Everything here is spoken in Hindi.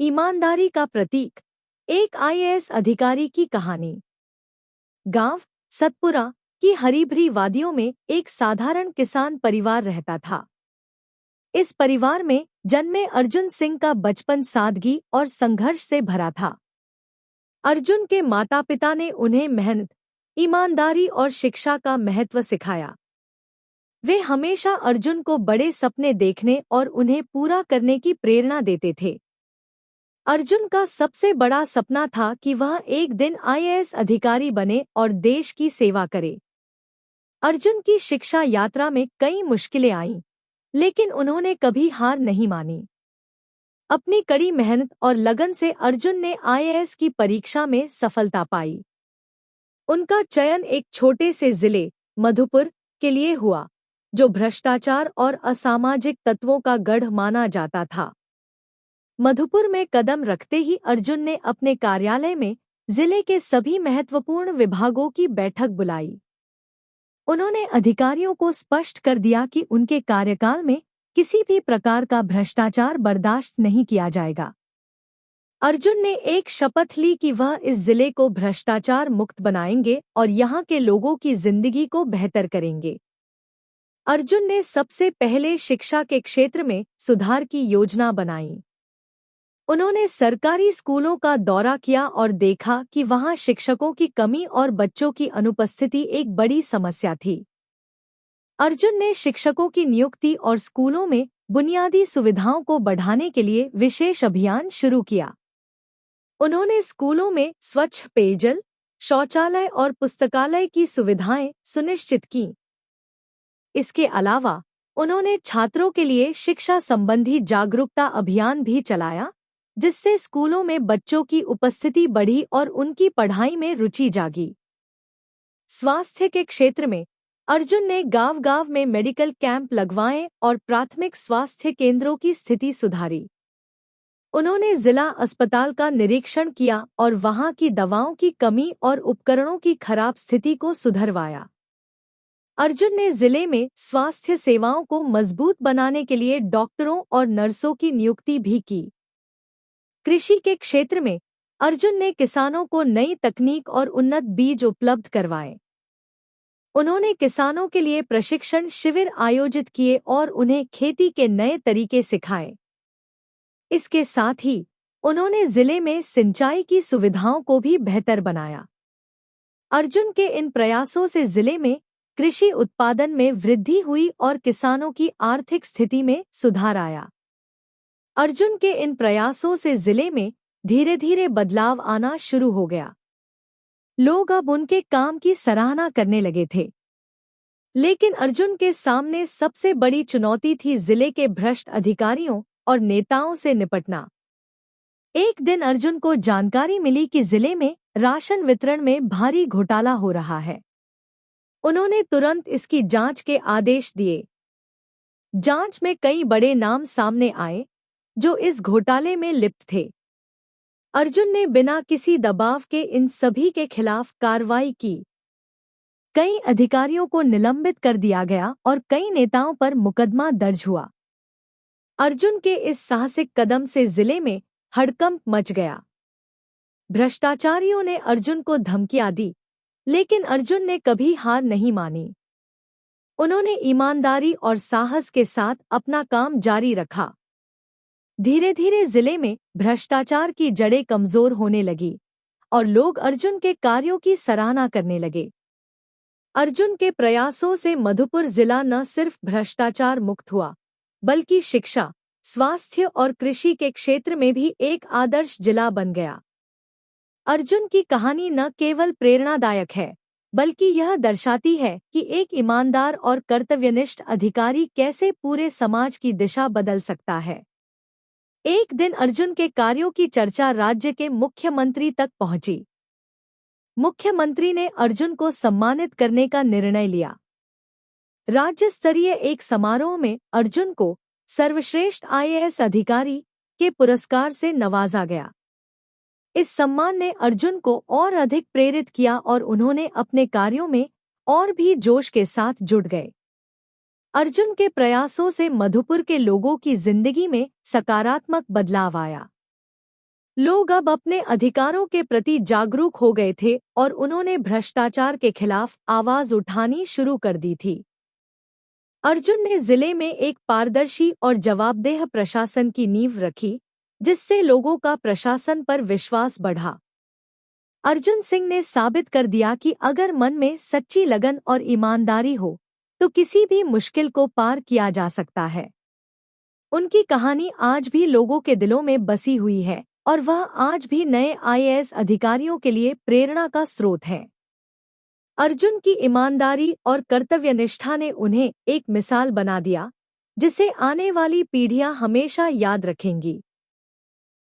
ईमानदारी का प्रतीक। एक आईएएस अधिकारी की कहानी। गांव सतपुरा की हरी भरी वादियों में एक साधारण किसान परिवार रहता था। इस परिवार में जन्मे अर्जुन सिंह का बचपन सादगी और संघर्ष से भरा था। अर्जुन के माता पिता ने उन्हें मेहनत, ईमानदारी और शिक्षा का महत्व सिखाया। वे हमेशा अर्जुन को बड़े सपने देखने और उन्हें पूरा करने की प्रेरणा देते थे। अर्जुन का सबसे बड़ा सपना था कि वह एक दिन आईएएस अधिकारी बने और देश की सेवा करे। अर्जुन की शिक्षा यात्रा में कई मुश्किलें आईं, लेकिन उन्होंने कभी हार नहीं मानी। अपनी कड़ी मेहनत और लगन से अर्जुन ने आईएएस की परीक्षा में सफलता पाई। उनका चयन एक छोटे से जिले मधुपुर के लिए हुआ, जो भ्रष्टाचार और असामाजिक तत्वों का गढ़ माना जाता था। मधुपुर में कदम रखते ही अर्जुन ने अपने कार्यालय में जिले के सभी महत्वपूर्ण विभागों की बैठक बुलाई। उन्होंने अधिकारियों को स्पष्ट कर दिया कि उनके कार्यकाल में किसी भी प्रकार का भ्रष्टाचार बर्दाश्त नहीं किया जाएगा। अर्जुन ने एक शपथ ली कि वह इस जिले को भ्रष्टाचार मुक्त बनाएंगे और यहाँ के लोगों की जिंदगी को बेहतर करेंगे। अर्जुन ने सबसे पहले शिक्षा के क्षेत्र में सुधार की योजना बनाई। उन्होंने सरकारी स्कूलों का दौरा किया और देखा कि वहां शिक्षकों की कमी और बच्चों की अनुपस्थिति एक बड़ी समस्या थी। अर्जुन ने शिक्षकों की नियुक्ति और स्कूलों में बुनियादी सुविधाओं को बढ़ाने के लिए विशेष अभियान शुरू किया। उन्होंने स्कूलों में स्वच्छ पेयजल, शौचालय और पुस्तकालय की सुविधाएं सुनिश्चित कीं। इसके अलावा उन्होंने छात्रों के लिए शिक्षा संबंधी जागरूकता अभियान भी चलाया, जिससे स्कूलों में बच्चों की उपस्थिति बढ़ी और उनकी पढ़ाई में रुचि जागी। स्वास्थ्य के क्षेत्र में अर्जुन ने गांव-गांव में मेडिकल कैंप लगवाए और प्राथमिक स्वास्थ्य केंद्रों की स्थिति सुधारी। उन्होंने जिला अस्पताल का निरीक्षण किया और वहां की दवाओं की कमी और उपकरणों की खराब स्थिति को सुधरवाया। अर्जुन ने जिले में स्वास्थ्य सेवाओं को मजबूत बनाने के लिए डॉक्टरों और नर्सों की नियुक्ति भी की। कृषि के क्षेत्र में अर्जुन ने किसानों को नई तकनीक और उन्नत बीज उपलब्ध करवाए। उन्होंने किसानों के लिए प्रशिक्षण शिविर आयोजित किए और उन्हें खेती के नए तरीके सिखाए। इसके साथ ही उन्होंने जिले में सिंचाई की सुविधाओं को भी बेहतर बनाया। अर्जुन के इन प्रयासों से जिले में कृषि उत्पादन में वृद्धि हुई और किसानों की आर्थिक स्थिति में सुधार आया। अर्जुन के इन प्रयासों से जिले में धीरे धीरे बदलाव आना शुरू हो गया। लोग अब उनके काम की सराहना करने लगे थे। लेकिन अर्जुन के सामने सबसे बड़ी चुनौती थी जिले के भ्रष्ट अधिकारियों और नेताओं से निपटना। एक दिन अर्जुन को जानकारी मिली कि जिले में राशन वितरण में भारी घोटाला हो रहा है। उन्होंने तुरंत इसकी जांच के आदेश दिए। जांच में कई बड़े नाम सामने आए जो इस घोटाले में लिप्त थे। अर्जुन ने बिना किसी दबाव के इन सभी के खिलाफ कार्रवाई की। कई अधिकारियों को निलंबित कर दिया गया और कई नेताओं पर मुकदमा दर्ज हुआ। अर्जुन के इस साहसिक कदम से जिले में हड़कंप मच गया। भ्रष्टाचारियों ने अर्जुन को धमकियां दी, लेकिन अर्जुन ने कभी हार नहीं मानी। उन्होंने ईमानदारी और साहस के साथ अपना काम जारी रखा। धीरे धीरे जिले में भ्रष्टाचार की जड़ें कमजोर होने लगी और लोग अर्जुन के कार्यों की सराहना करने लगे। अर्जुन के प्रयासों से मधुपुर जिला न सिर्फ भ्रष्टाचार मुक्त हुआ, बल्कि शिक्षा, स्वास्थ्य और कृषि के क्षेत्र में भी एक आदर्श जिला बन गया। अर्जुन की कहानी न केवल प्रेरणादायक है, बल्कि यह दर्शाती है कि एक ईमानदार और कर्तव्यनिष्ठ अधिकारी कैसे पूरे समाज की दिशा बदल सकता है। एक दिन अर्जुन के कार्यों की चर्चा राज्य के मुख्यमंत्री तक पहुंची। मुख्यमंत्री ने अर्जुन को सम्मानित करने का निर्णय लिया। राज्य स्तरीय एक समारोह में अर्जुन को सर्वश्रेष्ठ आईएएस अधिकारी के पुरस्कार से नवाजा गया। इस सम्मान ने अर्जुन को और अधिक प्रेरित किया और उन्होंने अपने कार्यों में और भी जोश के साथ जुट गए। अर्जुन के प्रयासों से मधुपुर के लोगों की जिंदगी में सकारात्मक बदलाव आया। लोग अब अपने अधिकारों के प्रति जागरूक हो गए थे और उन्होंने भ्रष्टाचार के खिलाफ आवाज उठानी शुरू कर दी थी। अर्जुन ने जिले में एक पारदर्शी और जवाबदेह प्रशासन की नींव रखी, जिससे लोगों का प्रशासन पर विश्वास बढ़ा। अर्जुन सिंह ने साबित कर दिया कि अगर मन में सच्ची लगन और ईमानदारी हो, तो किसी भी मुश्किल को पार किया जा सकता है। उनकी कहानी आज भी लोगों के दिलों में बसी हुई है और वह आज भी नए आईएएस अधिकारियों के लिए प्रेरणा का स्रोत है। अर्जुन की ईमानदारी और कर्तव्यनिष्ठा ने उन्हें एक मिसाल बना दिया, जिसे आने वाली पीढ़ियां हमेशा याद रखेंगी।